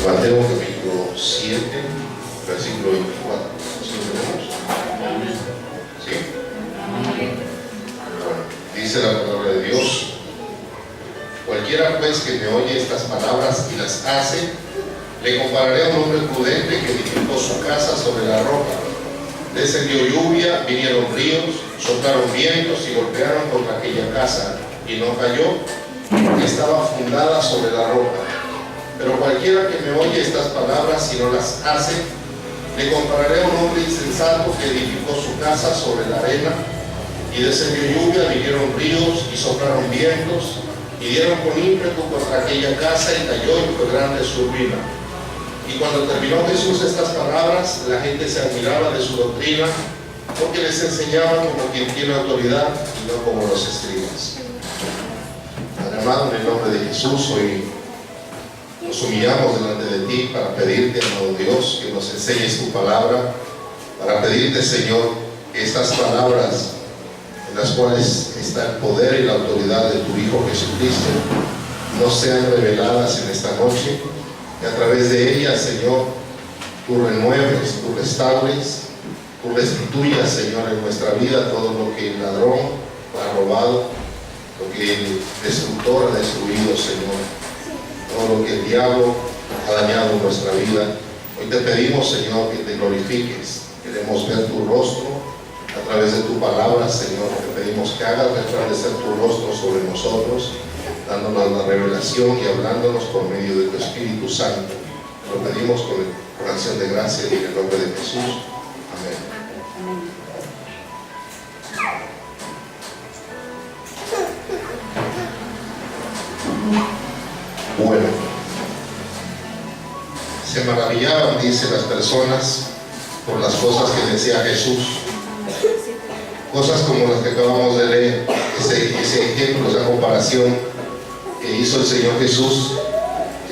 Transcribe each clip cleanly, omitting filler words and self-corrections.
Mateo capítulo 7, versículo 24. ¿Sí lo tenemos? ¿Sí? Bueno, dice la palabra de Dios: cualquiera pues que me oye estas palabras y las hace, le compararé a un hombre prudente que edificó su casa sobre la roca. Descendió lluvia, vinieron ríos, soplaron vientos y golpearon contra aquella casa, y no cayó, porque estaba fundada sobre la roca. Pero cualquiera que me oye estas palabras y no las hace, le compararé a un hombre insensato que edificó su casa sobre la arena, y descendió lluvia, vinieron ríos y soplaron vientos, y dieron con ímpetu contra aquella casa, y cayó, y fue grande su ruina. Y cuando terminó Jesús estas palabras, la gente se admiraba de su doctrina, porque les enseñaba como quien tiene autoridad y no como los escribas. Padre amado, en el nombre de Jesús, hoy nos humillamos delante de ti para pedirte, amado Dios, que nos enseñes tu palabra, para pedirte, Señor, que estas palabras, en las cuales está el poder y la autoridad de tu Hijo Jesucristo, no sean reveladas en esta noche, que a través de ellas, Señor, tú renueves, tú restaures, tú restituyas, Señor, en nuestra vida todo lo que el ladrón ha robado, lo que el destructor ha destruido, Señor, todo lo que el diablo ha dañado en nuestra vida. Hoy te pedimos, Señor, que te glorifiques. Queremos ver tu rostro a través de tu palabra, Señor. Te pedimos que hagas resplandecer tu rostro sobre nosotros, dándonos la revelación y hablándonos por medio de tu Espíritu Santo. Lo pedimos con acción de gracia y en el nombre de Jesús. Amén. Bueno, se maravillaban, dice, las personas por las cosas que decía Jesús. Cosas como las que acabamos de leer, ese ejemplo, esa comparación que hizo el Señor Jesús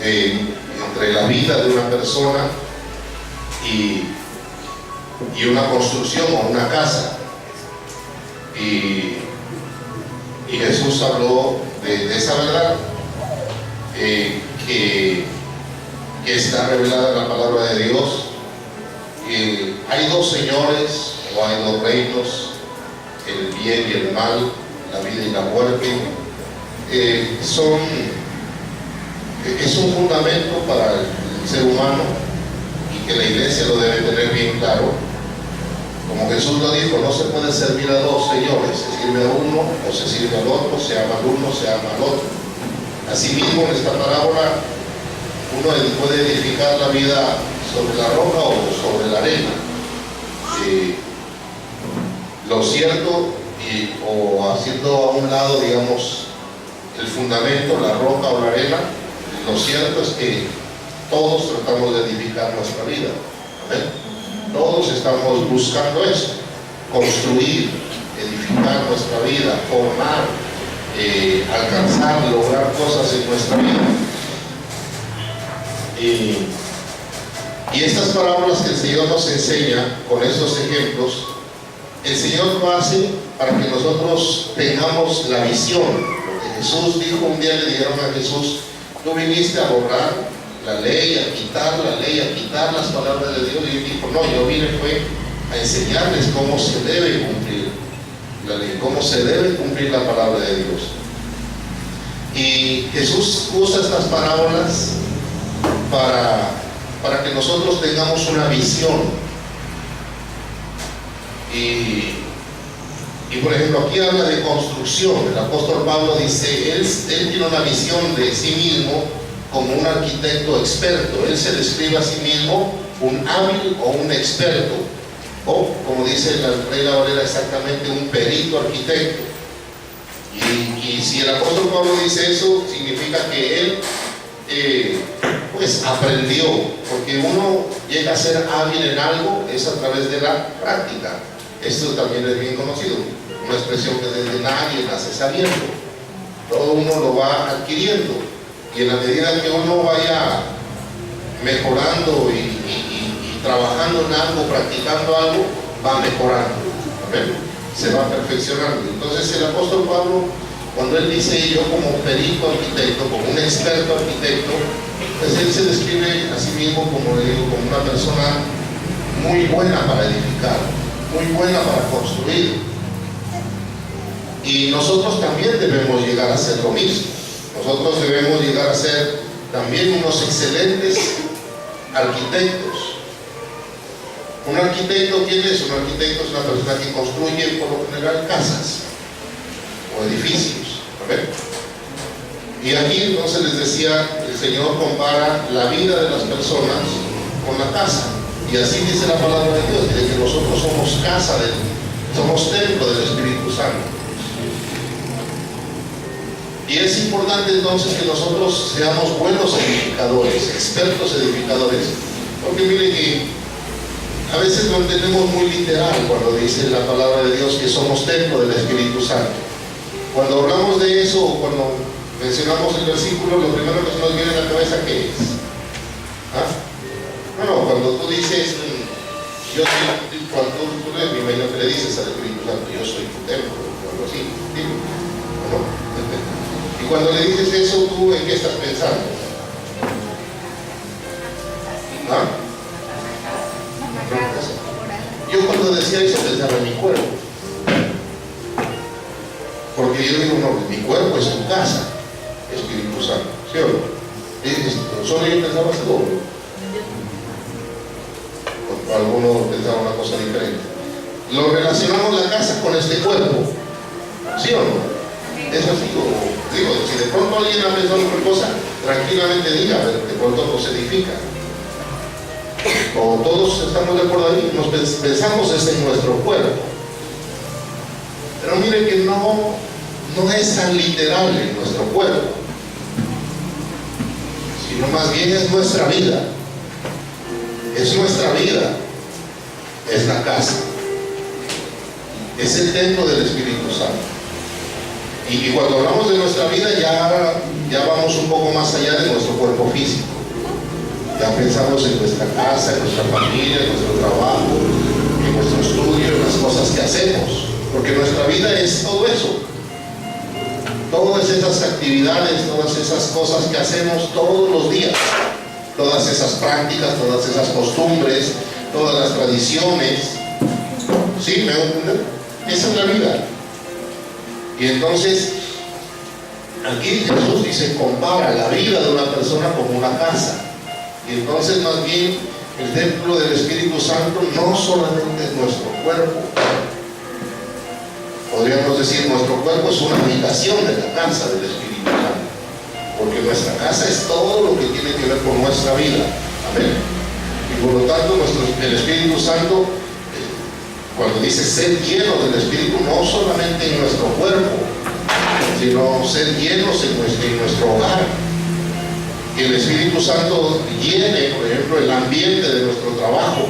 entre la vida de una persona y una construcción o una casa. Y Jesús habló de esa verdad que está revelada en la palabra de Dios. Hay dos señores o hay dos reinos, el bien y el mal, la vida y la muerte. Es un fundamento para el ser humano y que la iglesia lo debe tener bien claro. Como Jesús lo dijo, no se puede servir a dos señores, se sirve a uno o se sirve al otro, se ama al uno, se ama al otro. Asimismo, en esta parábola, uno puede edificar la vida sobre la roca o sobre la arena. Lo cierto, o haciendo a un lado, digamos, el fundamento, la roca o la arena, lo cierto es que todos tratamos de edificar nuestra vida. ¿Amén? Todos estamos buscando eso, construir, edificar nuestra vida, formar, alcanzar, lograr cosas en nuestra vida. Y estas parábolas que el Señor nos enseña con estos ejemplos, el Señor lo hace para que nosotros tengamos la visión. Porque Jesús dijo, un día le dijeron a Jesús: tú viniste a borrar la ley, a quitar las palabras de Dios. Y él dijo: no, yo vine fue a enseñarles cómo se debe cumplir la ley, cómo se debe cumplir la palabra de Dios. Y Jesús usa estas parábolas para que nosotros tengamos una visión. Y por ejemplo, aquí habla de construcción. El apóstol Pablo dice, él tiene una visión de sí mismo como un arquitecto experto. Él se describe a sí mismo un hábil o un experto, o como dice la Reina Valera, exactamente un perito arquitecto. Y si el apóstol Pablo dice eso, significa que él pues aprendió, porque uno llega a ser hábil en algo es a través de la práctica. Esto también es bien conocido, una expresión que desde nadie nace sabiendo. Todo uno lo va adquiriendo, y en la medida que uno vaya mejorando y trabajando en algo, practicando algo, va mejorando. ¿Amén? Se va perfeccionando. Entonces el apóstol Pablo, cuando él dice, yo como perito arquitecto, como un experto arquitecto, Pues él se describe a sí mismo, como le digo, como una persona muy buena para edificar, muy buena para construir. Y nosotros también debemos llegar a ser lo mismo. Nosotros debemos llegar a ser también unos excelentes arquitectos. Un arquitecto, ¿quién es? Un arquitecto es una persona que construye por lo general casas o edificios. ¿Ver? Y aquí entonces les decía, el Señor compara la vida de las personas con la casa. Y así dice la palabra de Dios, de que nosotros somos casa, somos templo del Espíritu Santo. Y es importante entonces que nosotros seamos buenos edificadores, expertos edificadores. Porque miren que a veces lo entendemos muy literal cuando dice la palabra de Dios que somos templo del Espíritu Santo. Cuando hablamos de eso, o cuando mencionamos el versículo, lo primero que nos viene a la cabeza, ¿qué es? ¿Ah? No, cuando tú dices, cuando tú me imagino que le dices al Espíritu Santo, yo soy tu templo, o algo así, ¿sí? ¿No? Y cuando le dices eso, ¿tú en qué estás pensando? ¿Ah? Yo cuando decía eso pensaba en mi cuerpo. Porque yo digo, no, mi cuerpo es tu casa, Espíritu Santo, ¿sí o no? Solo yo pensaba así, o algunos pensaban una cosa diferente. Lo relacionamos la casa con este cuerpo, ¿sí o no? Es así, digo, si de pronto alguien ha pensado en otra cosa, tranquilamente diga, pero de pronto nos edifica. O todos estamos de acuerdo ahí, nos pensamos es en nuestro cuerpo. Pero mire que no es tan literal en nuestro cuerpo, sino más bien es nuestra vida. Es nuestra vida, es la casa, es el templo del Espíritu Santo. Y cuando hablamos de nuestra vida ya vamos un poco más allá de nuestro cuerpo físico. Ya pensamos en nuestra casa, en nuestra familia, en nuestro trabajo, en nuestro estudio, en las cosas que hacemos. Porque nuestra vida es todo eso. Todas esas actividades, todas esas cosas que hacemos todos los días. Todas esas prácticas, todas esas costumbres, todas las tradiciones. ¿Sí? ¿Me van a entender? Esa es la vida. Y entonces, aquí Jesús dice, compara la vida de una persona como una casa. Y entonces, más bien, el templo del Espíritu Santo no solamente es nuestro cuerpo. Podríamos decir, nuestro cuerpo es una habitación de la casa del Espíritu Santo. Porque nuestra casa es todo lo que tiene que ver con nuestra vida. Amén. Y por lo tanto, el Espíritu Santo, cuando dice ser lleno del Espíritu, no solamente en nuestro cuerpo, sino ser llenos en nuestro hogar. Que el Espíritu Santo llene, por ejemplo, el ambiente de nuestro trabajo.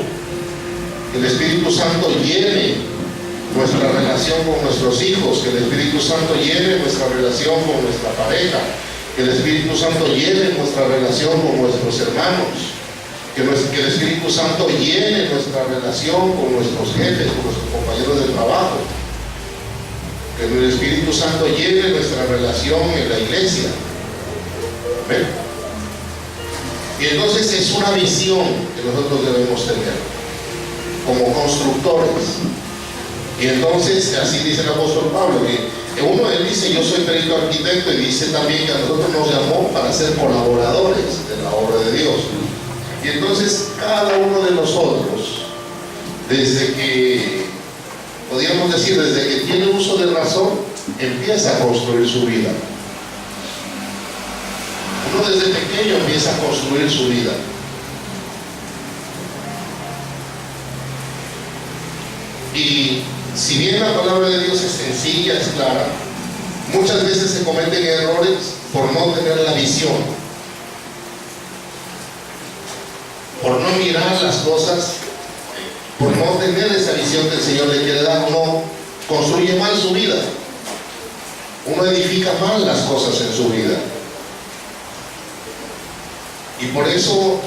Que el Espíritu Santo llene nuestra relación con nuestros hijos. Que el Espíritu Santo llene nuestra relación con nuestra pareja. Que el Espíritu Santo llene nuestra relación con nuestros hermanos. Que el Espíritu Santo llene nuestra relación con nuestros jefes, con nuestros compañeros de trabajo. Que el Espíritu Santo llene nuestra relación en la iglesia. ¿Ven? Y entonces es una visión que nosotros debemos tener como constructores. Y entonces, así dice el apóstol Pablo, que él dice, yo soy perito arquitecto, y dice también que a nosotros nos llamó para ser colaboradores de la obra de Dios. Y entonces cada uno de nosotros, desde que, podríamos decir, desde que tiene uso de razón, empieza a construir su vida. Uno desde pequeño empieza a construir su vida. Y si bien la palabra de Dios es sencilla, es clara, muchas veces se cometen errores por no tener la visión, por no mirar las cosas, por no tener esa visión que el Señor le quiere dar. Uno construye mal su vida, uno edifica mal las cosas en su vida. Y por eso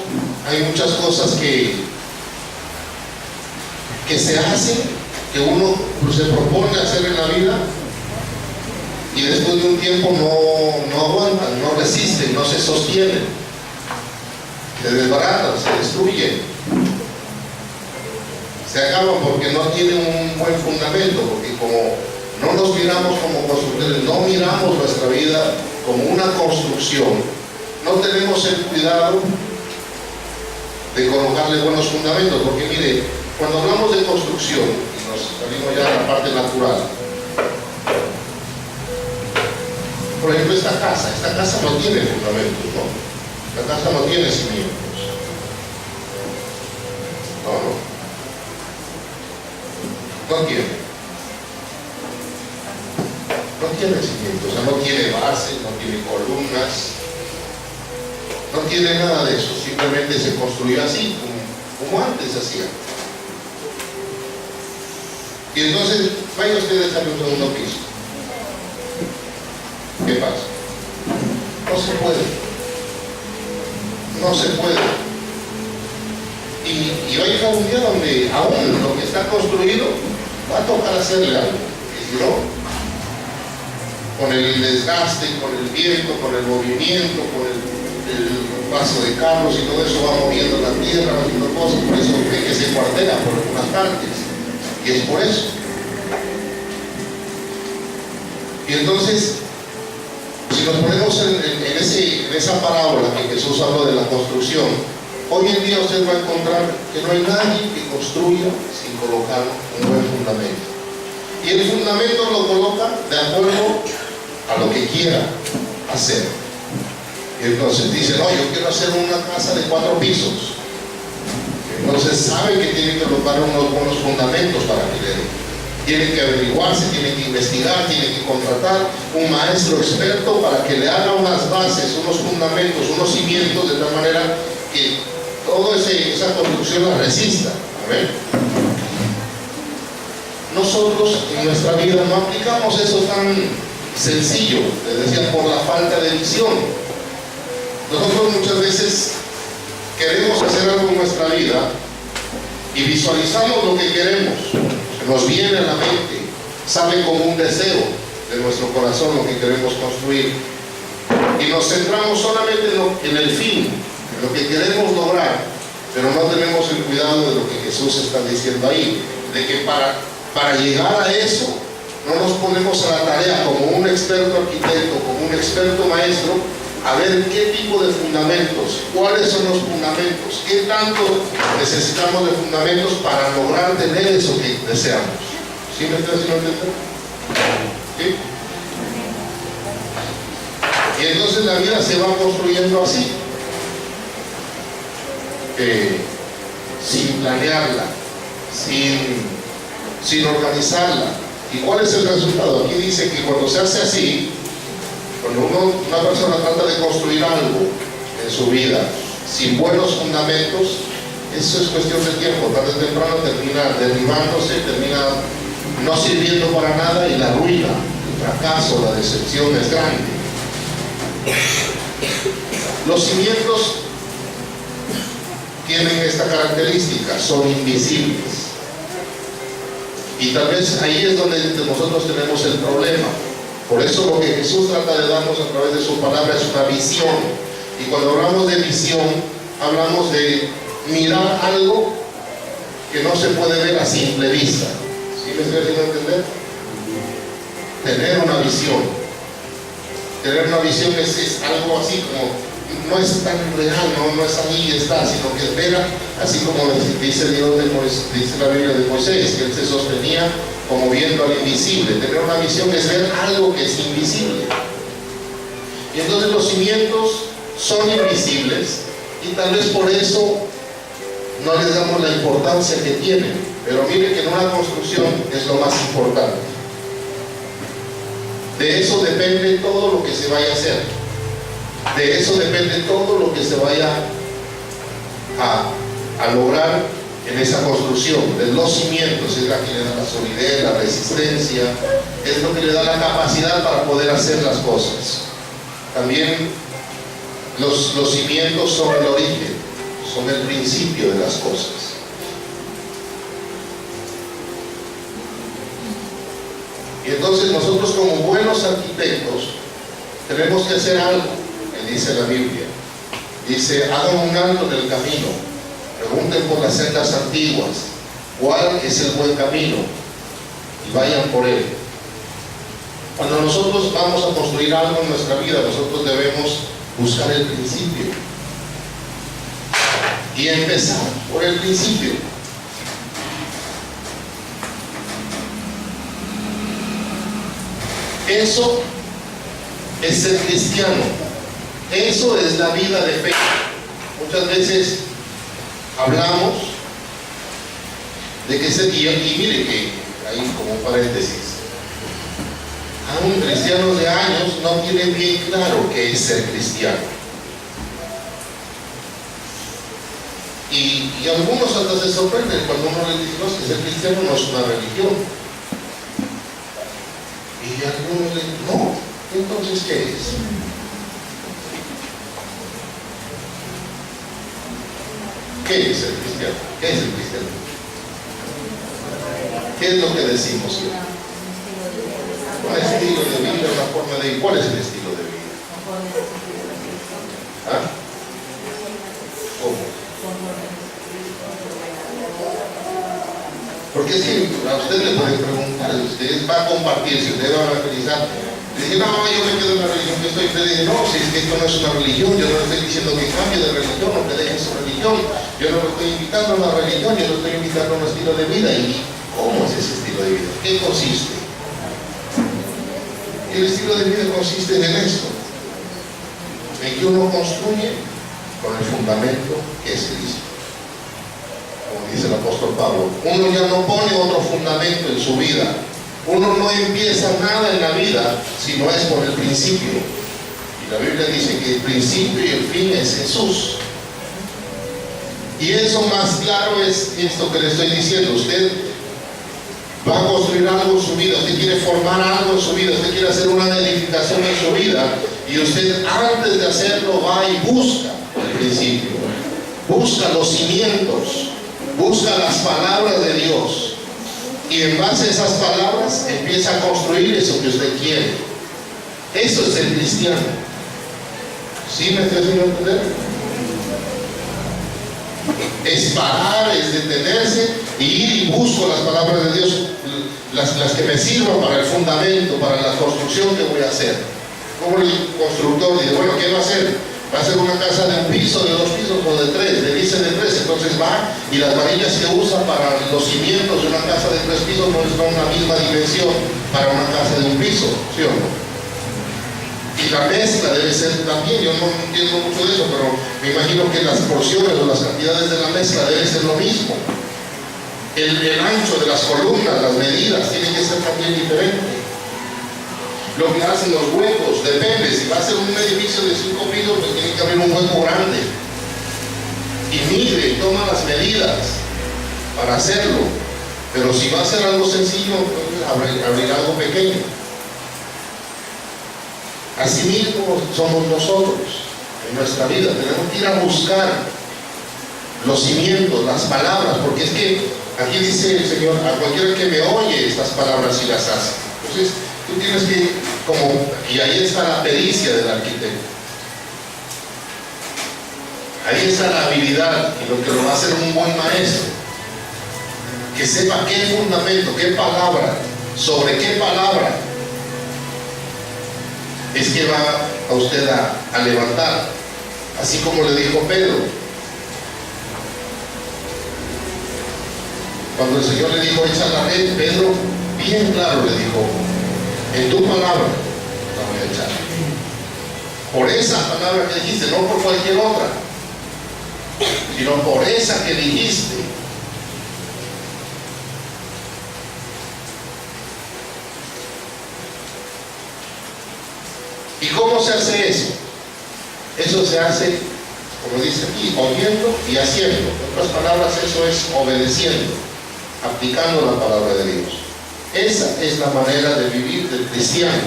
hay muchas cosas que se hacen, que uno se propone hacer en la vida, y después de un tiempo no aguantan, no resisten, no se sostienen. se desbaratan, se destruyen, se acaban porque no tienen un buen fundamento, porque como no nos miramos como constructores, no miramos nuestra vida como una construcción, no tenemos el cuidado de colocarle buenos fundamentos, porque mire, cuando hablamos de construcción, y nos salimos ya a la parte natural, por ejemplo esta casa no tiene fundamentos, ¿no? La casa no tiene cimientos, no tiene cimientos, o sea, no tiene base, no tiene columnas, no tiene nada de eso, simplemente se construyó así, como antes se hacía. Y entonces, vayan ustedes al segundo piso. ¿Qué pasa? No se puede. Y va a llegar un día donde aún lo que está construido va a tocar hacerle algo. Y si no, con el desgaste, con el viento, con el movimiento, con el paso de carros y todo eso va moviendo la tierra, va haciendo cosas, por eso ve que se cuartela por algunas partes. Y es por eso. Y entonces, si nos ponemos en esa parábola que Jesús habló de la construcción, hoy en día usted va a encontrar que no hay nadie que construya sin colocar un buen fundamento. Y el fundamento lo coloca de acuerdo a lo que quiera hacer. Y entonces dice, no, yo quiero hacer una casa de 4 pisos. Entonces sabe que tiene que colocar unos buenos fundamentos para que le dé. Tiene que averiguarse, tiene que investigar, tiene que contratar un maestro experto para que le haga unas bases, unos fundamentos, unos cimientos, de tal manera que toda esa construcción la resista. Amén. Nosotros en nuestra vida no aplicamos eso tan sencillo, les decía, por la falta de visión. Nosotros muchas veces queremos hacer algo en nuestra vida y visualizamos lo que queremos, nos viene a la mente, sale como un deseo de nuestro corazón lo que queremos construir, y nos centramos solamente en el fin, en lo que queremos lograr, pero no tenemos el cuidado de lo que Jesús está diciendo ahí, de que para llegar a eso no nos ponemos a la tarea como un experto arquitecto, como un experto maestro, a ver qué tipo de fundamentos, cuáles son los fundamentos, qué tanto necesitamos de fundamentos para lograr tener eso que deseamos. ¿Sí me estás haciendo entender? ¿Sí? Y entonces la vida se va construyendo así, sin planearla, sin organizarla. ¿Y cuál es el resultado? Aquí dice que cuando se hace así, cuando una persona trata de construir algo en su vida sin buenos fundamentos, eso es cuestión de tiempo. Tarde o temprano termina derribándose, termina no sirviendo para nada, y la ruina, el fracaso, la decepción es grande. Los cimientos tienen esta característica, son invisibles. Y tal vez ahí es donde nosotros tenemos el problema. Por eso lo que Jesús trata de darnos a través de su palabra es una visión. Y cuando hablamos de visión, hablamos de mirar algo que no se puede ver a simple vista. ¿Sí me estoy haciendo entender? Tener una visión. Tener una visión es algo así como, no es tan real, no es ahí y está, sino que es ver, así como dice Dios dice la Biblia de Moisés, que él se sostenía como viendo al invisible. Tener una visión es ver algo que es invisible. Y entonces los cimientos son invisibles, y tal vez por eso no les damos la importancia que tienen. Pero mire que en una construcción es lo más importante. De eso depende todo lo que se vaya a hacer. De eso depende todo lo que se vaya a lograr en esa construcción. De los cimientos es la que le da la solidez, la resistencia, es lo que le da la capacidad para poder hacer las cosas. También los cimientos son el origen, son el principio de las cosas. Y entonces nosotros, como buenos arquitectos, tenemos que hacer algo, que dice la Biblia. Dice, hagan un alto en el camino, pregunten por las sendas antiguas, cuál es el buen camino, y vayan por él. Cuando nosotros vamos a construir algo en nuestra vida, nosotros debemos buscar el principio y empezar por el principio. Eso es ser cristiano. Eso es la vida de fe. Muchas veces hablamos de que ser, y mire que ahí como un paréntesis, aún cristianos de años no tienen bien claro qué es ser cristiano. Y algunos hasta se sorprenden cuando uno les dice, no, que ser cristiano no es una religión. Y algunos le dicen, no, entonces ¿qué es? ¿Qué es ser cristiano? ¿Qué es el cristiano? ¿Qué es lo que decimos? Un estilo de vida, una forma de vida. ¿Cuál es el estilo de vida? ¿Ah? ¿Cómo? Porque es que a usted le pueden preguntar, usted va a compartir, si usted va a evangelizar, le dice, no, yo me quedo en la religión que estoy. Usted dice, no, si es que esto no es una religión, yo no le estoy diciendo que cambie de religión o que deje su religión, yo no le estoy invitando a una religión, yo le estoy invitando a un estilo de vida. ¿Y cómo es ese estilo de vida? ¿Qué consiste? El estilo de vida consiste en esto, en que uno construye con el fundamento que es Cristo. Como dice el apóstol Pablo, uno ya no pone otro fundamento en su vida. Uno no empieza nada en la vida si no es por el principio. Y la Biblia dice que el principio y el fin es Jesús. Y eso más claro es esto que le estoy diciendo. Usted va a construir algo en su vida, usted quiere formar algo en su vida, usted quiere hacer una edificación en su vida, y usted antes de hacerlo va y busca el principio, busca los cimientos, busca las palabras de Dios, y en base a esas palabras empieza a construir eso que usted quiere. Eso es el cristiano. ¿Sí me estoy haciendo entender? Es parar, es detenerse y ir y busco las palabras de Dios, las que me sirvan para el fundamento, para la construcción que voy a hacer. Como el constructor dice, bueno, ¿qué va a hacer? Va a hacer una casa de un piso, de 2 pisos o de 3, le dice de 3, entonces va y las varillas que usa para los cimientos de una casa de 3 pisos no son la misma dimensión para una casa de un piso, ¿sí o no? Y la mezcla debe ser también, yo no entiendo mucho de eso, pero me imagino que las porciones o las cantidades de la mezcla deben ser lo mismo. El ancho de las columnas, las medidas, tienen que ser también diferentes. Lo que hacen los huecos, depende, si va a ser un edificio de 5 pisos, pues tiene que haber un hueco grande. Y mide, toma las medidas para hacerlo. Pero si va a ser algo sencillo, pues abrir algo pequeño. Así mismo somos nosotros en nuestra vida. Tenemos que ir a buscar los cimientos, las palabras, porque es que aquí dice el Señor, a cualquiera que me oye estas palabras y las hace. Entonces, tú tienes que, y ahí está la pericia del arquitecto. Ahí está la habilidad y lo que lo va a hacer un buen maestro. Que sepa qué fundamento, qué palabra, sobre qué palabra es que va a usted a levantar, así como le dijo Pedro. Cuando el Señor le dijo, echa la red, Pedro bien claro le dijo, en tu palabra la voy a echar. Por esa palabra que dijiste, no por cualquier otra, sino por esa que dijiste. ¿Y cómo se hace eso? Eso se hace, como dice aquí, oyendo y haciendo. En otras palabras, eso es obedeciendo, aplicando la palabra de Dios. Esa es la manera de vivir del cristiano.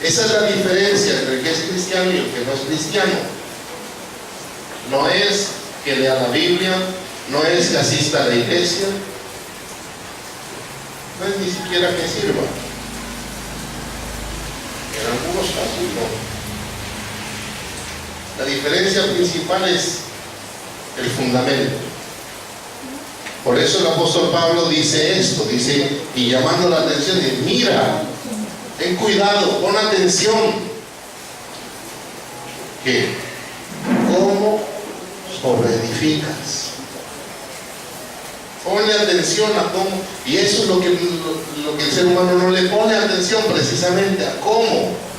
Esa es la diferencia entre el que es cristiano y el que no es cristiano. No es que lea la Biblia, no es que asista a la iglesia, no es ni siquiera que sirva. En algunos casos no. La diferencia principal es el fundamento. Por eso el apóstol Pablo dice esto, dice, y llamando la atención, dice, mira, ten cuidado, pon atención, que cómo sobreedificas. Ponle atención a cómo, y eso es lo que el ser humano no le pone atención, precisamente a cómo.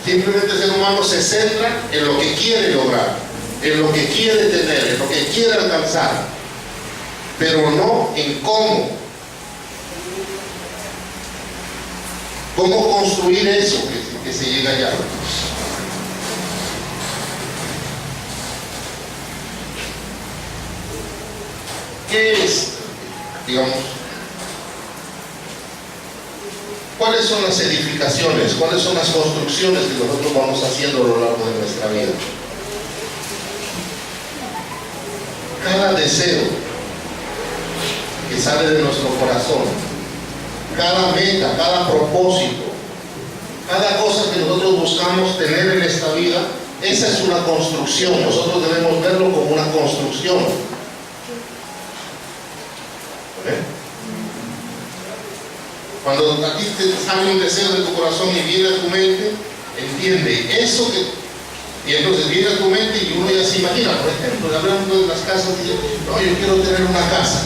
Simplemente el ser humano se centra en lo que quiere lograr, en lo que quiere tener, en lo que quiere alcanzar, pero no en cómo. ¿Cómo construir eso que se llega allá? ¿Qué es, digamos, cuáles son las edificaciones, cuáles son las construcciones que nosotros vamos haciendo a lo largo de nuestra vida? Cada deseo que sale de nuestro corazón, cada meta, cada propósito, cada cosa que nosotros buscamos tener en esta vida, esa es una construcción. Nosotros debemos verlo como una construcción. Cuando a ti te sale un deseo de tu corazón y viene a tu mente, entiende eso que, y entonces viene a tu mente y uno ya se imagina. Por ejemplo, hablando de las casas, dice, no, yo quiero tener una casa.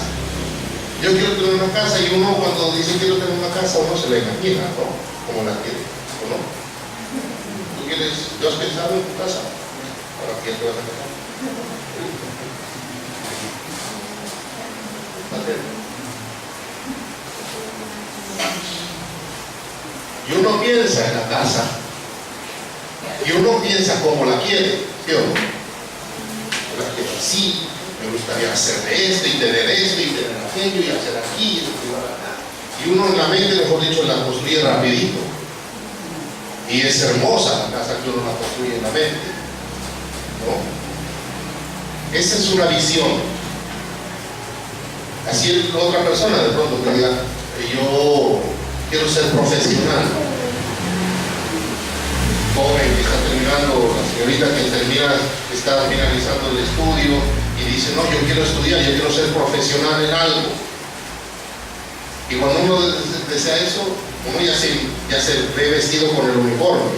Yo quiero tener una casa, y uno cuando dice quiero tener una casa, uno se la imagina, ¿no? Como la quiere, ¿o no? ¿Tú quieres, tú has pensado en tu casa? ¿Para quién te vas a casar? Y uno piensa en la casa, y uno piensa cómo la quiere, ¿sí o no? Yo la quiero así, me gustaría hacer de esto, y tener esto, y tener aquello, y hacer aquí, y uno en la mente, mejor dicho, la construye rapidito. Y es hermosa la casa que uno la construye en la mente, ¿no? Esa es una visión. Así es otra persona de pronto que diga, yo quiero ser profesional. Joven que está terminando, la señorita que está finalizando el estudio y dice, no, yo quiero estudiar, yo quiero ser profesional en algo. Y cuando uno desea eso, uno ya se ve vestido con el uniforme.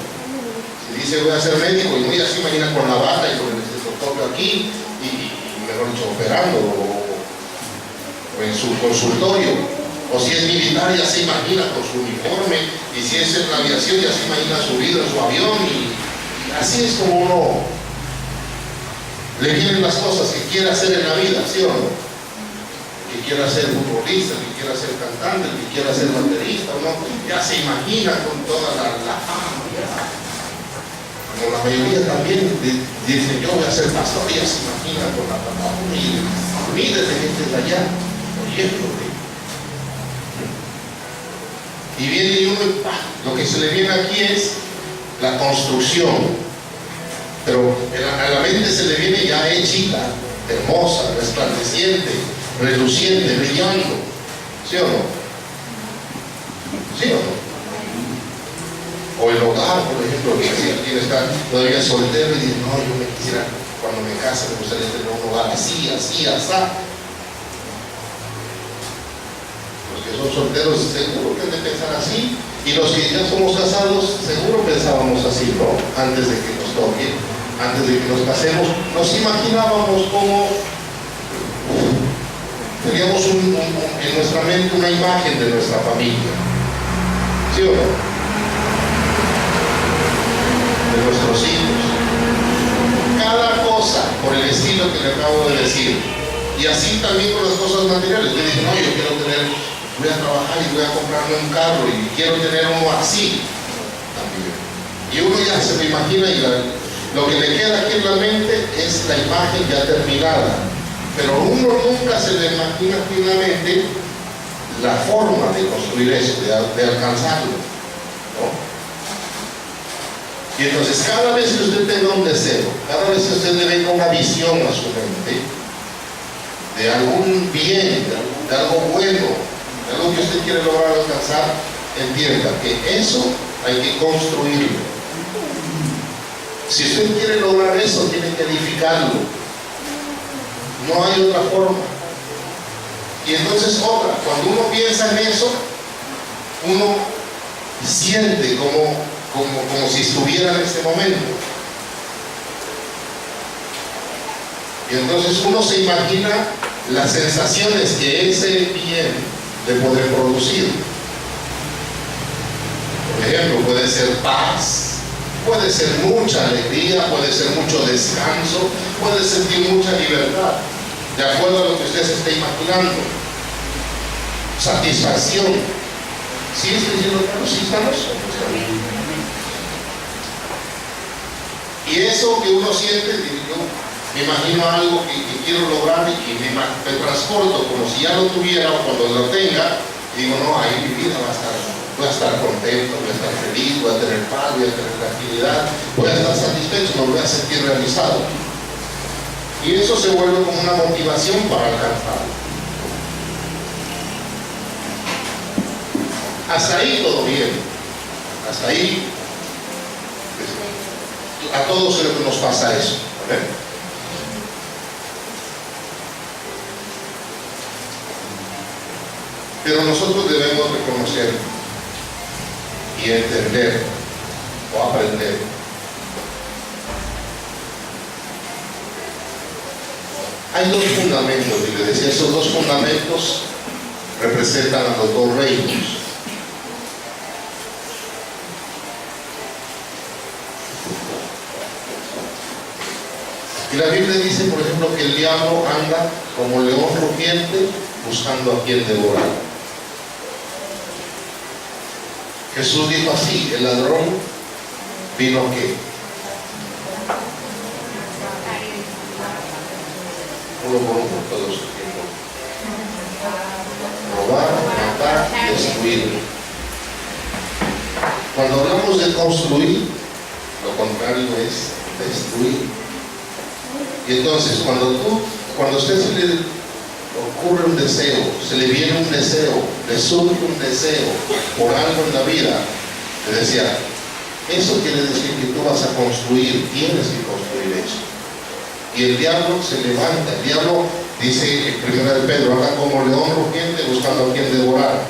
Si dice voy a ser médico, y uno ya se imagina con la bata y con el estetoscopio aquí, y mejor dicho, operando, o en su consultorio. O si es militar, ya se imagina con su uniforme, y si es en la aviación, ya se imagina subido en su avión, y así es como uno le vienen las cosas que quiere hacer en la vida, ¿sí o no? Que quiera ser futbolista, que quiera ser cantante, que quiera ser baterista, ¿no? Ya se imagina con toda la fama, como la mayoría también dice, yo voy a ser pastor, y ya se imagina con la fama, y olvídate que estés allá, oyéndote. Y viene y uno, lo que se le viene aquí es la construcción, pero a la mente se le viene ya hechita, hermosa, resplandeciente, reluciente, brillando, ¿sí o no? ¿Sí o no? O el hogar, por ejemplo, que si alguien está todavía soltero y dice, no, yo me quisiera, cuando me case, me gustaría tener un hogar así, así, así. Que son solteros seguro que han de pensar así, y los que ya somos casados seguro pensábamos así, ¿no? Antes de que nos toque, antes de que nos casemos, nos imaginábamos como teníamos en nuestra mente una imagen de nuestra familia, ¿sí o no? De nuestros hijos, cada cosa por el estilo que le acabo de decir. Y así también con las cosas materiales. Le dicen, no, yo quiero voy a trabajar y voy a comprarme un carro y quiero tener uno así también. Y uno ya se lo imagina, y lo que le queda aquí en la mente es la imagen ya terminada. Pero uno nunca se le imagina finalmente la forma de construir eso, de alcanzarlo, ¿no? Y entonces cada vez que usted tenga un deseo, cada vez que usted le venga una visión a su mente de algún bien, de algo bueno, de algo que usted quiere lograr alcanzar, entienda que eso hay que construirlo. Si usted quiere lograr eso, tiene que edificarlo. No hay otra forma. Y entonces otra, cuando uno piensa en eso, uno siente como si estuviera en este momento. Y entonces uno se imagina las sensaciones que ese bien le puede producir. Por ejemplo, puede ser paz, puede ser mucha alegría, puede ser mucho descanso, puede sentir mucha libertad, de acuerdo a lo que usted se esté imaginando. Satisfacción. ¿Sí estoy diciendo claro? ¿Sí estamos? Y eso que uno siente, yo me imagino algo que quiero lograr y me transporto como si ya lo tuviera o cuando lo tenga, y digo, no, ahí mi vida voy a estar contento, voy a estar feliz, voy a tener paz, voy a tener tranquilidad, voy a estar satisfecho, me voy a sentir realizado. Y eso se vuelve como una motivación para alcanzarlo. Hasta ahí todo bien. Hasta ahí a todos nos pasa eso. ¿Vale? Pero nosotros debemos reconocer y entender o aprender hay dos fundamentos, y les decía, esos dos fundamentos representan a los dos reinos. Y la Biblia dice, por ejemplo, que el diablo anda como león rugiente buscando a quien devorar. Jesús dijo así, el ladrón vino a qué? Uno por uno, todo su tiempo. Robar, matar y destruir. Cuando hablamos de construir, lo contrario es destruir. Y entonces, cuando a usted se le ocurre un deseo, se le viene un deseo, le surge un deseo por algo en la vida, le decía, eso quiere decir que tú vas a construir, tienes que construir eso. Y el diablo se levanta, el diablo dice en 1 de Pedro, anda como león rugiente buscando a quien devorar.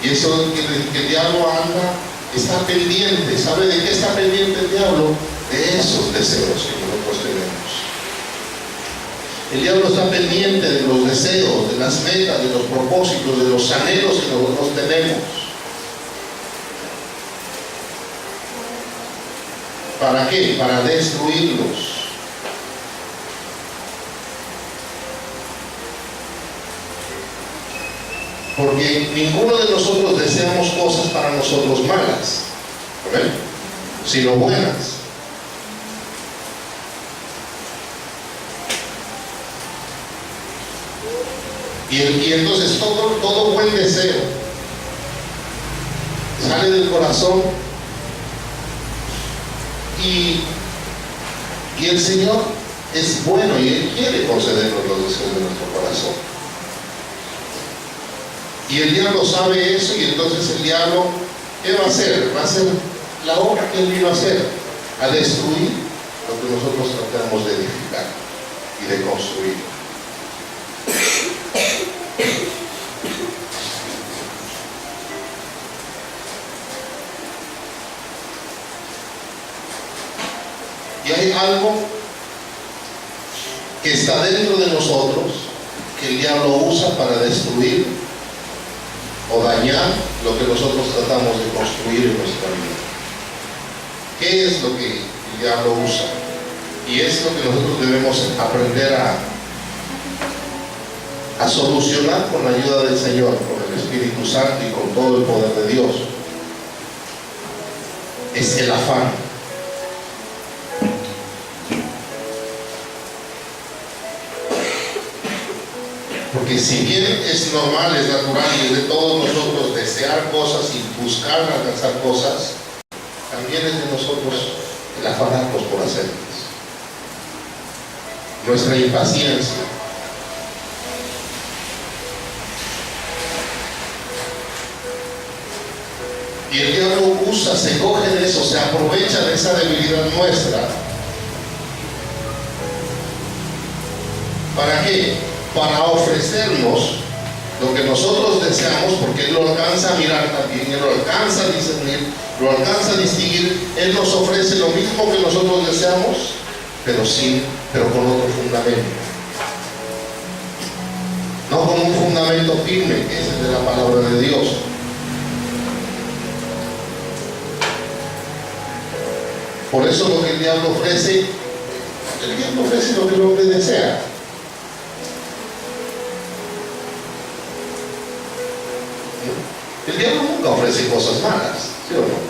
Y eso quiere decir que el diablo anda, está pendiente. ¿Sabe de qué está pendiente el diablo? De esos deseos que nosotros tenemos. El diablo está pendiente de los deseos, de las metas, de los propósitos, de los anhelos que nosotros tenemos. ¿Para qué? Para destruirlos. Porque ninguno de nosotros deseamos cosas para nosotros malas, ¿verdad? Sino buenas. Y entonces todo buen deseo sale del corazón y el Señor es bueno y Él quiere concedernos los deseos de nuestro corazón. Y el diablo sabe eso y entonces el diablo, ¿qué va a hacer? Va a hacer la obra que Él vino a hacer, a destruir lo que nosotros tratamos de edificar y de construir. Y hay algo que está dentro de nosotros que el diablo usa para destruir o dañar lo que nosotros tratamos de construir en nuestra vida. ¿Qué es lo que el diablo usa? Y es lo que nosotros debemos aprender a solucionar con la ayuda del Señor, con el Espíritu Santo y con todo el poder de Dios. Es el afán. Porque si bien es normal, es natural y es de todos nosotros desear cosas y buscar alcanzar cosas, también es de nosotros el afanarnos por hacerlas. Nuestra impaciencia. Y el diablo usa, se coge de eso, se aprovecha de esa debilidad nuestra. ¿Para qué? Para ofrecernos lo que nosotros deseamos, porque Él lo alcanza a mirar también, Él lo alcanza a discernir, lo alcanza a distinguir. Él nos ofrece lo mismo que nosotros deseamos, pero con otro fundamento. No con un fundamento firme, que es el de la palabra de Dios. Por eso lo que el diablo ofrece lo que el hombre desea. El diablo nunca ofrece cosas malas, ¿sí o no?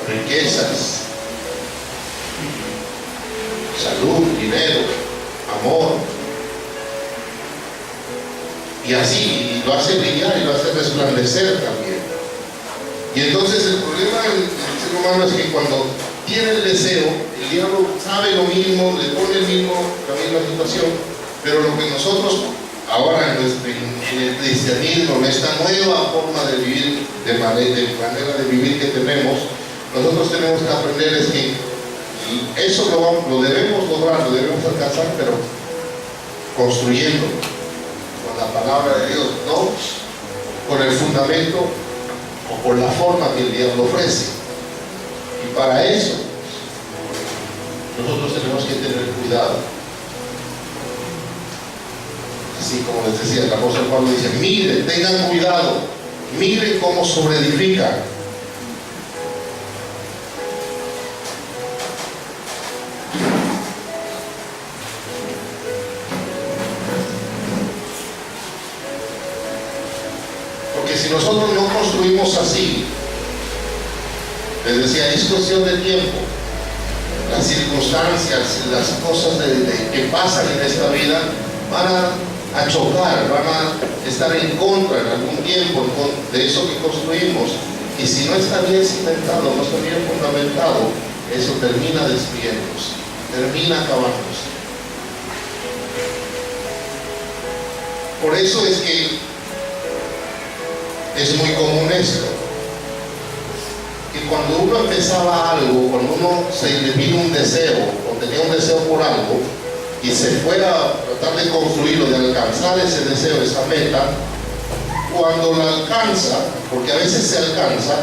Riquezas, salud, dinero, amor. Y así, y lo hace brillar y lo hace resplandecer también. Y entonces el problema del ser humano es que cuando tiene el deseo, el diablo sabe lo mismo, le pone la misma situación, pero lo que nosotros ahora en el cristianismo, en esta nueva forma de vivir, de manera de vivir que tenemos, nosotros tenemos que aprender es que eso lo debemos lograr, lo debemos alcanzar, pero construyendo con la palabra de Dios, no con el fundamento o por la forma que el diablo ofrece. Y para eso nosotros tenemos que tener cuidado. Así como les decía, el apóstol Pablo dice: miren, tengan cuidado, miren cómo sobreedifican. Porque si nosotros no construimos así, les decía, es cuestión de tiempo. Las circunstancias, las cosas que pasan en esta vida van a chocar, van a estar en contra en algún tiempo de eso que construimos. Y si no está bien cimentado, no está bien fundamentado, eso termina destruyéndose, termina acabándose. Por eso es que es muy común esto, que cuando uno empezaba algo, cuando uno se le vino un deseo o tenía un deseo por algo y se fue a tratar de construirlo, de alcanzar ese deseo, esa meta, cuando la alcanza, porque a veces se alcanza,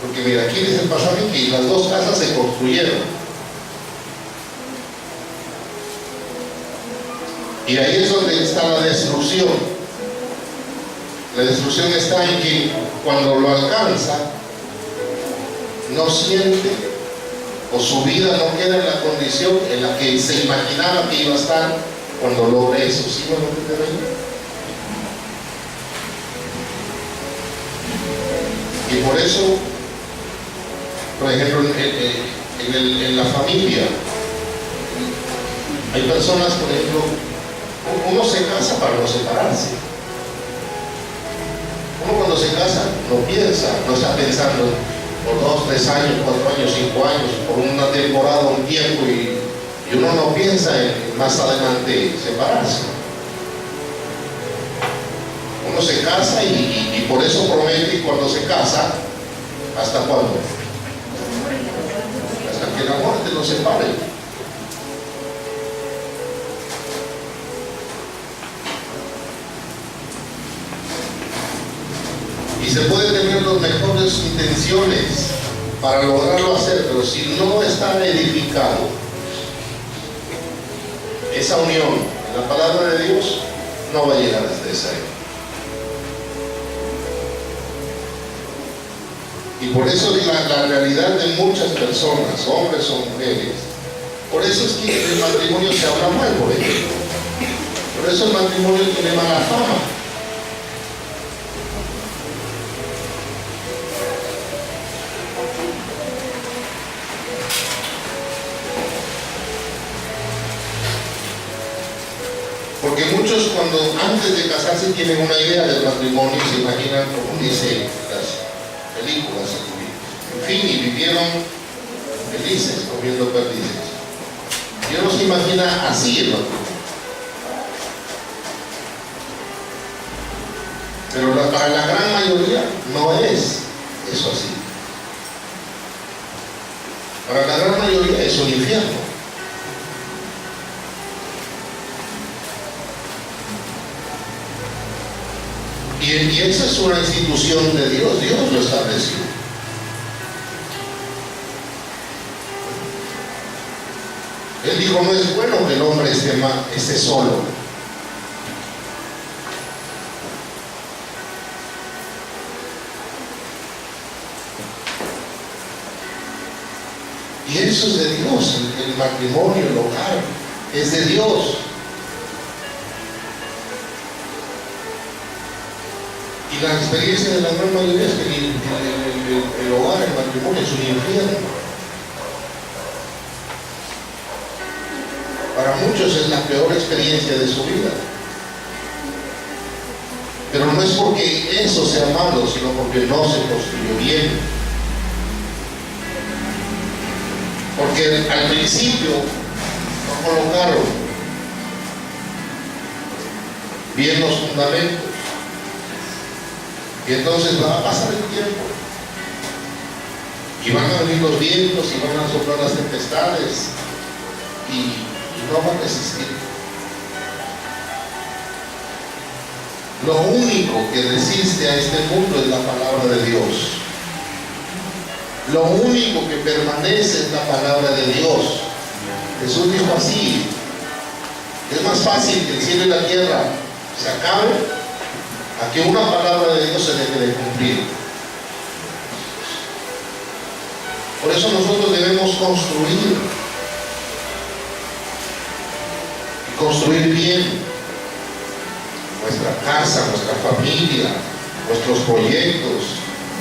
porque mira, aquí dice el pasaje que las dos casas se construyeron, y ahí es donde está la destrucción. La destrucción está en que cuando lo alcanza, no siente, o su vida no queda en la condición en la que se imaginaba que iba a estar cuando logre eso. ¿Sí me lo entienden? Y por eso, por ejemplo, en la familia, hay personas, por ejemplo, uno se casa para no separarse. Uno cuando se casa no piensa, no está pensando por 2, 3 años, 4 años, 5 años, por una temporada, un tiempo, y uno no piensa en más adelante separarse. Uno se casa y por eso promete, cuando se casa, ¿hasta cuándo? Hasta que la muerte los separe. Y se puede tener las mejores intenciones para lograrlo hacer, pero si no está edificado esa unión en la palabra de Dios, no va a llegar hasta esa época. Y por eso es la realidad de muchas personas, hombres o mujeres. Por eso es que el matrimonio se habla mal, por ejemplo. Por eso el matrimonio tiene mala fama. Porque muchos, cuando antes de casarse tienen una idea del matrimonio y se imaginan, como dice las películas, en fin, y vivieron felices comiendo perdices. Y uno se imagina así el matrimonio. Pero para la gran mayoría no es eso así. Para la gran mayoría es un infierno. Y esa es una institución de Dios. Dios lo estableció. Él dijo, no es bueno que el hombre esté solo. Y eso es de Dios. El matrimonio, el hogar, es de Dios. Y la experiencia de la gran mayoría es que el hogar, el matrimonio es un infierno. Para muchos es la peor experiencia de su vida. Pero no es porque eso sea malo, sino porque no se construyó bien. Porque al principio no colocaron bien los fundamentos. Y entonces va a pasar el tiempo. Y van a venir los vientos y van a soplar las tempestades. Y no van a resistir. Lo único que resiste a este mundo es la palabra de Dios. Lo único que permanece es la palabra de Dios. Jesús dijo así: es más fácil que el cielo y la tierra se acaben a que una palabra de Dios se deje de cumplir. Por eso nosotros debemos construir bien nuestra casa, nuestra familia, nuestros proyectos,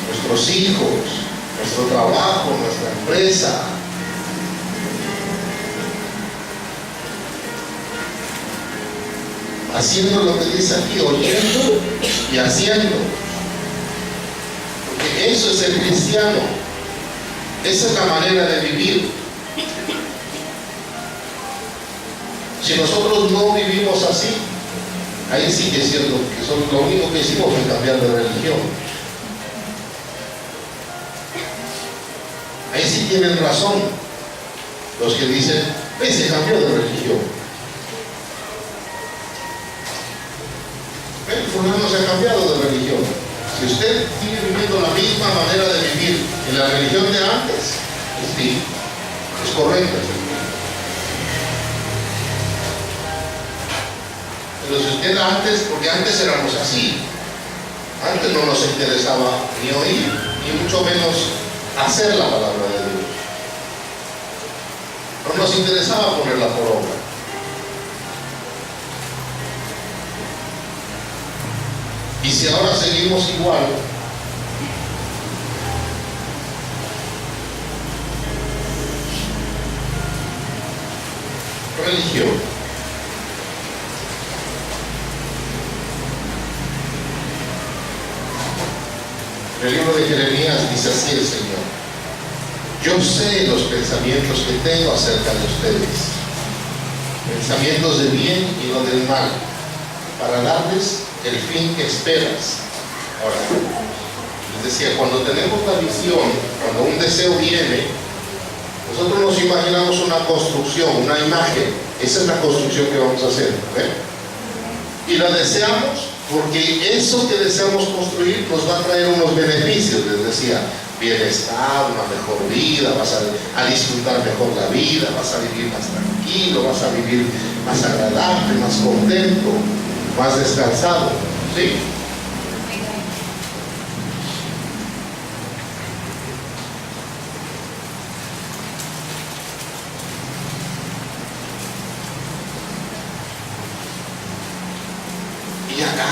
nuestros hijos, nuestro trabajo, nuestra empresa. Haciendo lo que dice aquí, oyendo y haciendo. Porque eso es el cristiano. Esa es la manera de vivir. Si nosotros no vivimos así, ahí sí que es cierto que lo único que hicimos fue cambiar de religión. Ahí sí tienen razón los que dicen, se cambió de religión. El fulano se ha cambiado de religión. Si usted sigue viviendo la misma manera de vivir en la religión de antes, sí, es correcto. Pero si usted antes, porque antes éramos así, antes no nos interesaba ni oír, ni mucho menos hacer la palabra de Dios. No nos interesaba ponerla por obra. Y si ahora seguimos igual, religión. El libro de Jeremías dice así el Señor: yo sé los pensamientos que tengo acerca de ustedes, pensamientos de bien y no del mal, para darles el fin que esperas. Ahora, les decía, cuando tenemos la visión, cuando un deseo viene, nosotros nos imaginamos una construcción, una imagen. Esa es la construcción que vamos a hacer, y la deseamos porque eso que deseamos construir nos va a traer unos beneficios. Les decía, bienestar, una mejor vida, vas a disfrutar mejor la vida, vas a vivir más tranquilo, vas a vivir más agradable, más contento, más descansado, ¿sí?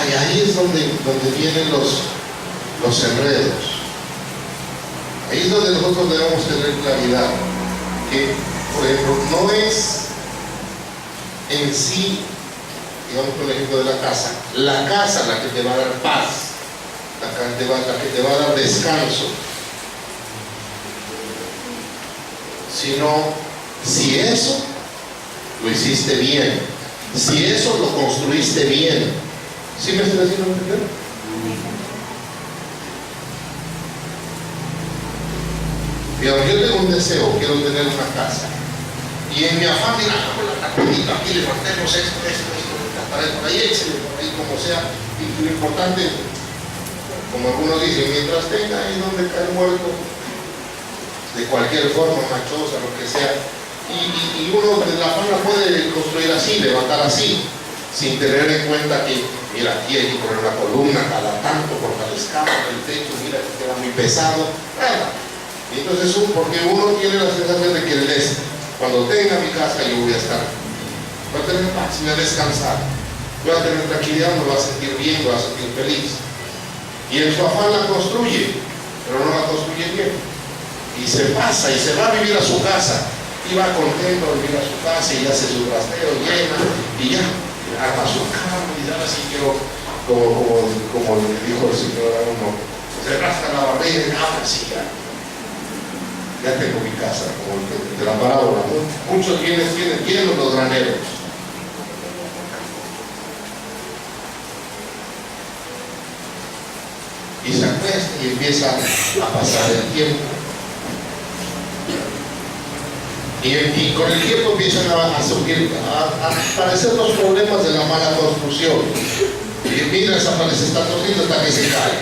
Y ahí es donde vienen los enredos. Ahí es donde nosotros debemos tener claridad. Que, por ejemplo, no es en sí, digamos por ejemplo de la casa la que te va a dar paz, la que te va a dar descanso, sino si eso lo hiciste bien, si eso lo construiste bien. ¿Sí me estoy haciendo entender? Digamos, yo tengo un deseo, quiero tener una casa. Y en mi afán de la carpetita, aquí levantemos esto, por ahí, por ahí, como sea. Y lo importante, como algunos dicen, mientras tenga ahí donde caer muerto, de cualquier forma, machosa, lo que sea. Y uno de la forma puede construir así, levantar así, sin tener en cuenta que, mira, aquí hay que poner una columna cada tanto, porque la escama, el techo, mira, que queda muy pesado, nada. Y entonces, porque uno tiene la sensación de que cuando tenga mi casa, yo voy a estar, voy a tener paz, voy a descansar, voy a tener tranquilidad, me voy a sentir bien, me voy a sentir feliz. Y en su afán la construye, pero no la construye bien. Y se pasa y se va a vivir a su casa. Y va contento a vivir a su casa y hace su trasteo, llena y ya, arma su cama y ya así quiero, como le dijo el Señor a uno, se rasca la barriga y ahora sí ya tengo mi casa, como el de la parábola, ¿no? Muchos tienen llenos los graneros. Y se acuesta y empieza a pasar el tiempo. Y con el tiempo empiezan a aparecer los problemas de la mala construcción. Y mira, esa pared se está torciendo hasta que se cae.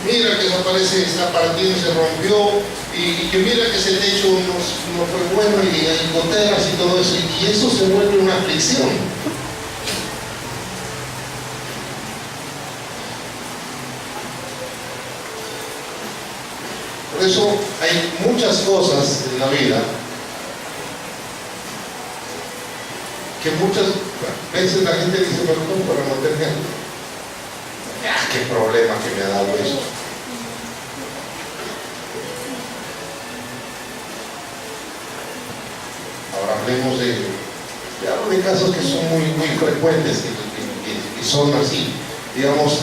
Mira que esa pared está partiendo, se rompió. Y que mira que ese techo no fue bueno y hay goteras y todo eso. Y eso se vuelve una aflicción. Por eso hay muchas cosas en la vida que muchas veces la gente dice, pero ¿cómo para mantener? ¡Qué problema que me ha dado eso! Ahora hablemos de casos que son muy frecuentes, que son así. Digamos,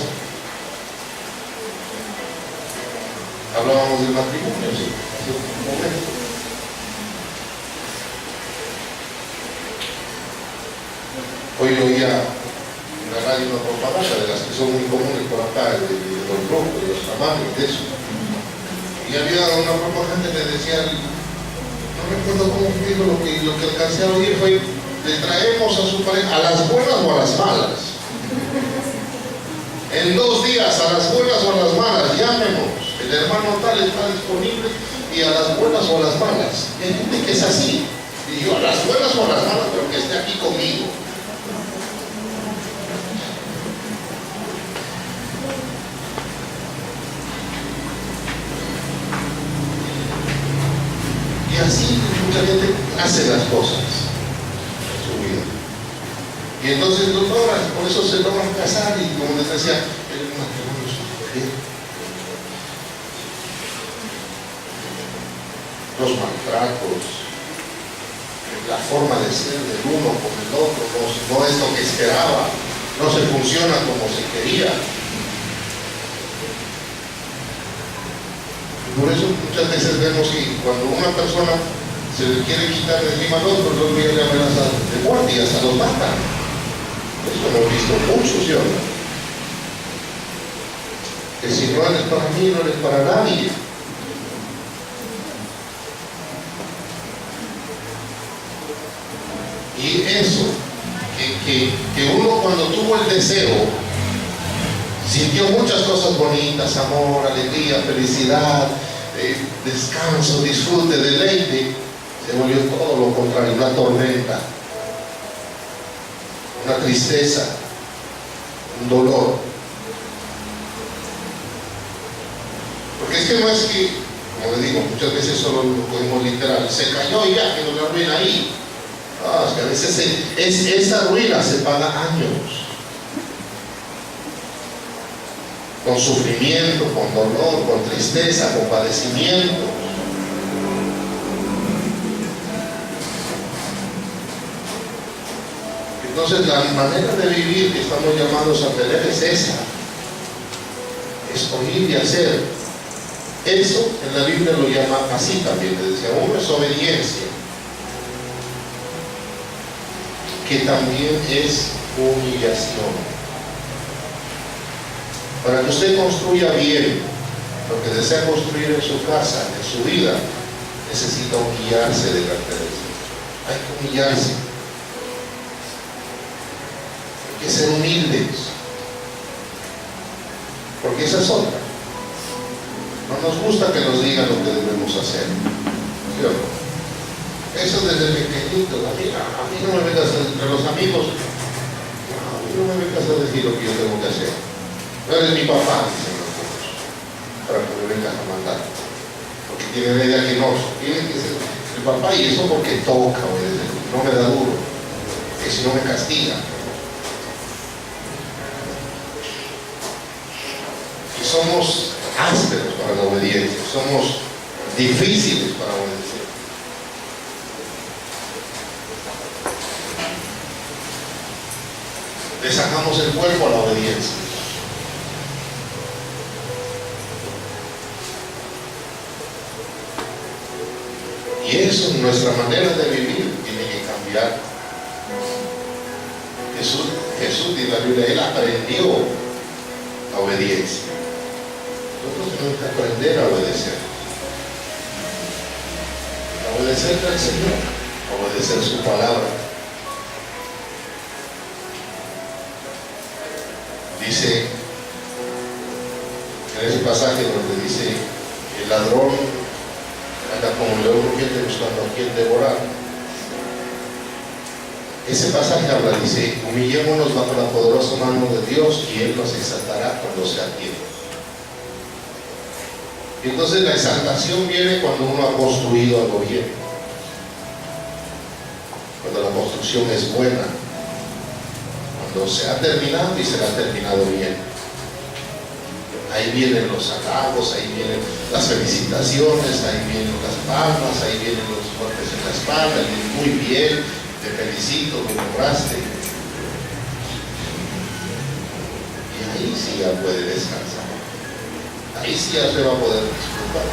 hablábamos del matrimonio, sí, hace un momento. Hoy oía en la radio una propaganda de las que son muy comunes por acá, de los brocos, de los tamaños, de eso. Y había una propaganda que decía, no recuerdo cómo fue, lo que alcancé a oír fue, le traemos a su pareja, a las buenas o a las malas. En 2 días, a las buenas o a las malas, llámenos. El hermano tal está disponible y a las buenas o a las malas. Y hay gente que es así. Y yo, a las buenas o a las malas, pero que esté aquí conmigo. Y así mucha gente hace las cosas en su vida. Y entonces no logran, por eso se logran casar y como les decía, el matrimonio es sufrir. Los maltratos, la forma de ser del uno con el otro, no es lo que esperaba, no se funciona como se quería. Por eso muchas veces vemos que cuando una persona se le quiere quitar de encima al otro, luego ya le amenaza de muerte y hasta los matan. Eso lo hemos visto mucho, ¿sí o no? Que si no eres para mí, no eres para nadie. Y eso, que uno cuando tuvo el deseo, sintió muchas cosas bonitas, amor, alegría, felicidad, descanso, disfrute, deleite, se volvió todo lo contrario, una tormenta, una tristeza, un dolor. Porque es que no es que, como le digo, muchas veces solo lo cogemos literal, se cayó y ya, que nos la arruina ahí. No, es que a veces esa ruina se paga años. Con sufrimiento, con dolor, con tristeza, con padecimiento. Entonces la manera de vivir que estamos llamados a tener es esa. Es oír y hacer. Eso en la Biblia lo llama así también, le decía, uno es obediencia, que también es humillación. Para que usted construya bien, lo que desea construir en su casa, en su vida, necesita humillarse delante de Dios. Hay que humillarse. Hay que ser humildes. Porque esa es otra. No nos gusta que nos digan lo que debemos hacer. ¿Sí o no? Eso desde pequeñitos. A mí no me vengas entre los amigos. A mí no me vengas a decir lo que yo tengo que hacer. No eres mi papá, dicen los otros, para que me vengas a mandar. Porque tienen la idea que no, tiene que ser el papá, y eso porque toca, no me da duro, que si no me castiga. Y somos ásperos para la obediencia, somos difíciles para obedecer. Le sacamos el cuerpo a la obediencia. Y eso, nuestra manera de vivir, tiene que cambiar. Jesús dice la Biblia, Él aprendió la obediencia. Nosotros tenemos que aprender a obedecer. A obedecer al Señor, a obedecer su palabra. Dice, en ese pasaje donde dice, el ladrón anda como un león rugiente buscando a quien devorar. Ese pasaje habla, dice, humillémonos bajo la poderosa mano de Dios y Él nos exaltará cuando sea tiempo. Y entonces la exaltación viene cuando uno ha construido algo bien, cuando la construcción es buena, cuando se ha terminado y se ha terminado bien. Ahí vienen los halagos, ahí vienen las felicitaciones, ahí vienen las palmas, ahí vienen los golpes en la espalda, y muy bien, te felicito, me lograste. Y ahí sí ya puede descansar, ahí sí ya se va a poder disfrutar.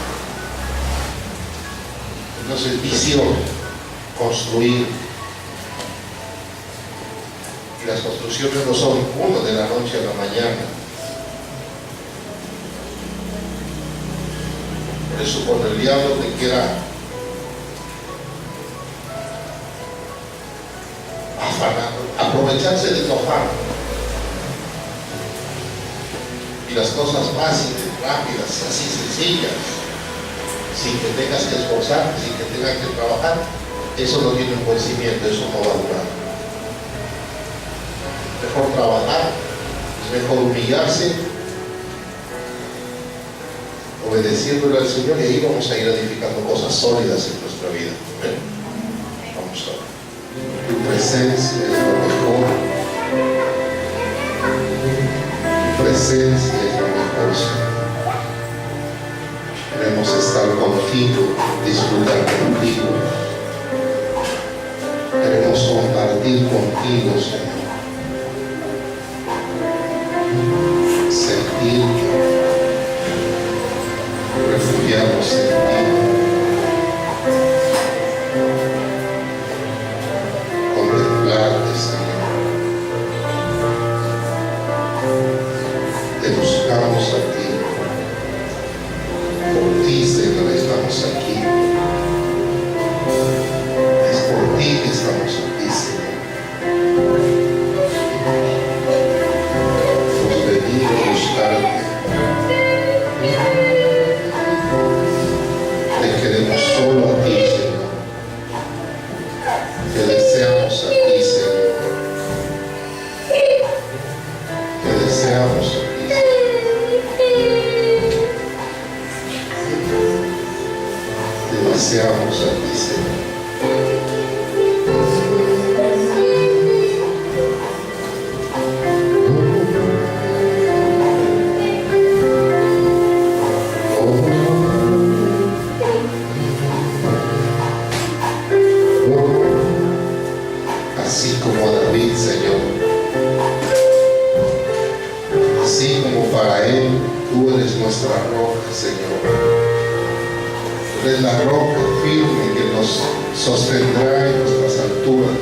Entonces, visión, construir. Y las construcciones no son uno de la noche a la mañana. Por eso cuando el diablo te quiera afanar, aprovecharse de tu afán, y las cosas fáciles, rápidas, así sencillas, sin que tengas que esforzarte, sin que tengas que trabajar, eso no tiene un buen cimiento, eso no va a durar. Mejor trabajar, es mejor humillarse, obedeciéndole al Señor, y ahí vamos a ir edificando cosas sólidas en nuestra vida. ¿Ven? Vamos a ver. Tu presencia es lo mejor. Tu presencia es lo mejor, Señor. Queremos estar contigo, disfrutar contigo. Queremos compartir contigo, Señor. Sentir, refugiarnos en ti, contemplarte, Señor. Te buscamos a ti, por ti, Señor, estamos aquí. Es por ti que estamos aquí, Señor. Hemos venido a buscarte. Te queremos solo a ti, Señor. Te deseamos a ti, Señor. Te deseamos a ti, Señor. Te deseamos a ti, Señor. Así como a David, Señor, así como para Él, tú eres nuestra roca, Señor. Tú eres la roca firme que nos sostendrá en nuestras alturas.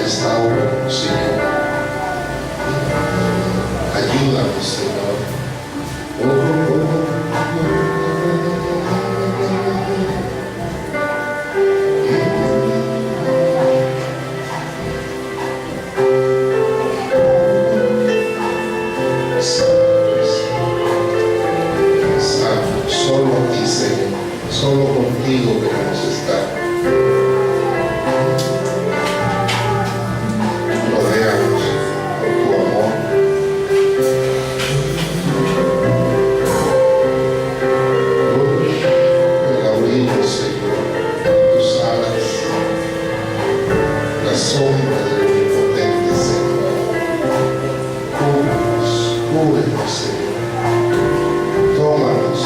Restaura, Señor. Ayúdanos, Señor. Santo, solo a ti, Señor. Solo contigo queremos estar. Rodeanos por tu amor. El abrigo, Señor, tus alas, la sombra del omnipotente, Señor. Cúbrenos, Señor. Tómanos.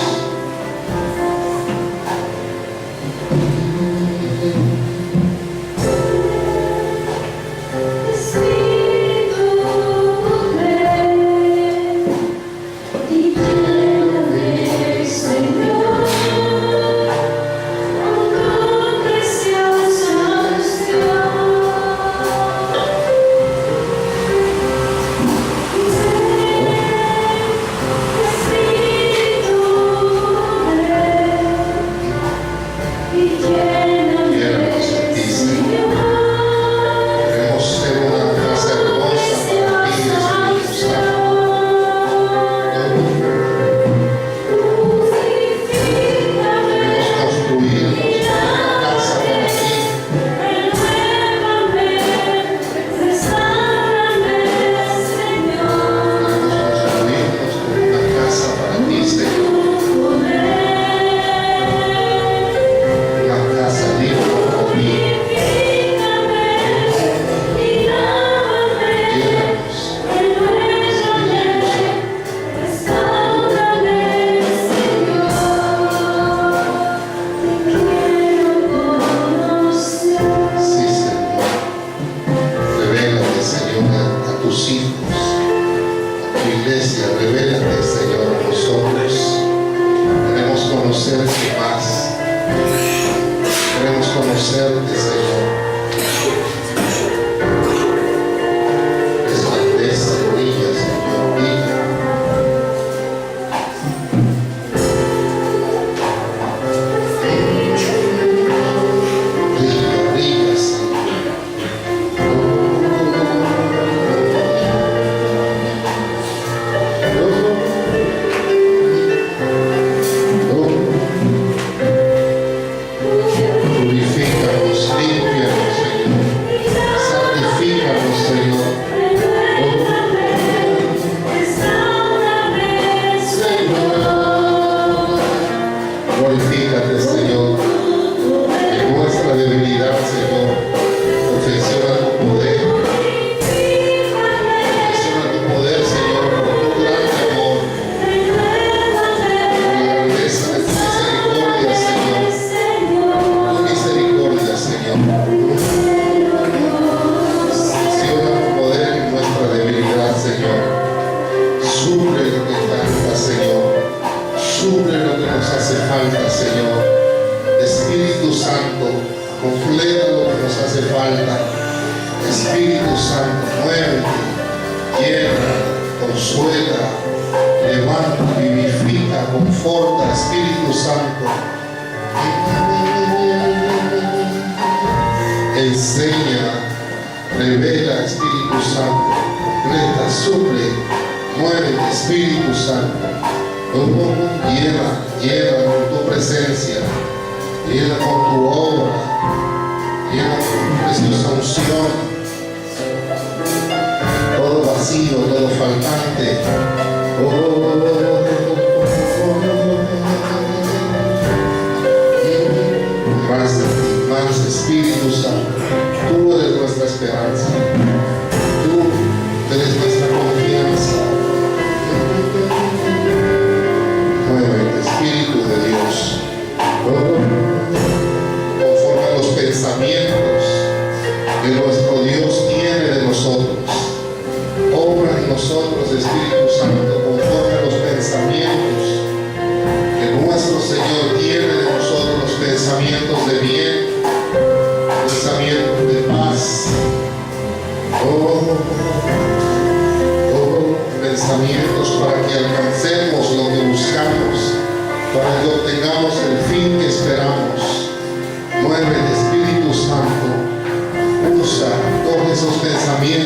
Conocerte, Señor. Resplandece, brilla, Señor, brilla. Brilla, brilla, Señor. Purifícanos, límpianos, Señor. Santifícanos, Señor. Glorifícate, Señor. En nuestra debilidad, Señor. Perfecciona tu poder. Perfecciona tu poder, Señor, por tu gran amor. Por la grandeza de tu misericordia, Señor. Tu misericordia, Señor. Perfecciona tu poder en nuestra debilidad, Señor. Suple lo que falta, Señor. Suple lo que nos hace falta, Señor. Espíritu Santo, completa lo que nos hace falta. Espíritu Santo, muévete, llena, consuela, levanta, vivifica, conforta, Espíritu Santo. Enseña, revela, Espíritu Santo, completa, suple, muévete, Espíritu Santo. Llena con tu presencia, llena con tu obra, llena con tu preciosa unción. Todo vacío, todo faltante. Más de ti, más Espíritu Santo. Tú eres nuestra esperanza. Tú eres nuestra confianza. Muévete, Espíritu de Dios, conforme a los pensamientos que nuestro Dios tiene de nosotros. Obra en nosotros, Espíritu Santo, conforme a los pensamientos que nuestro Señor tiene de nosotros, pensamientos de bien, pensamientos de paz, Pensamientos para que alcancemos lo que buscamos, para que obtengamos el fin que esperamos. Mueve el Espíritu Santo, usa todos esos pensamientos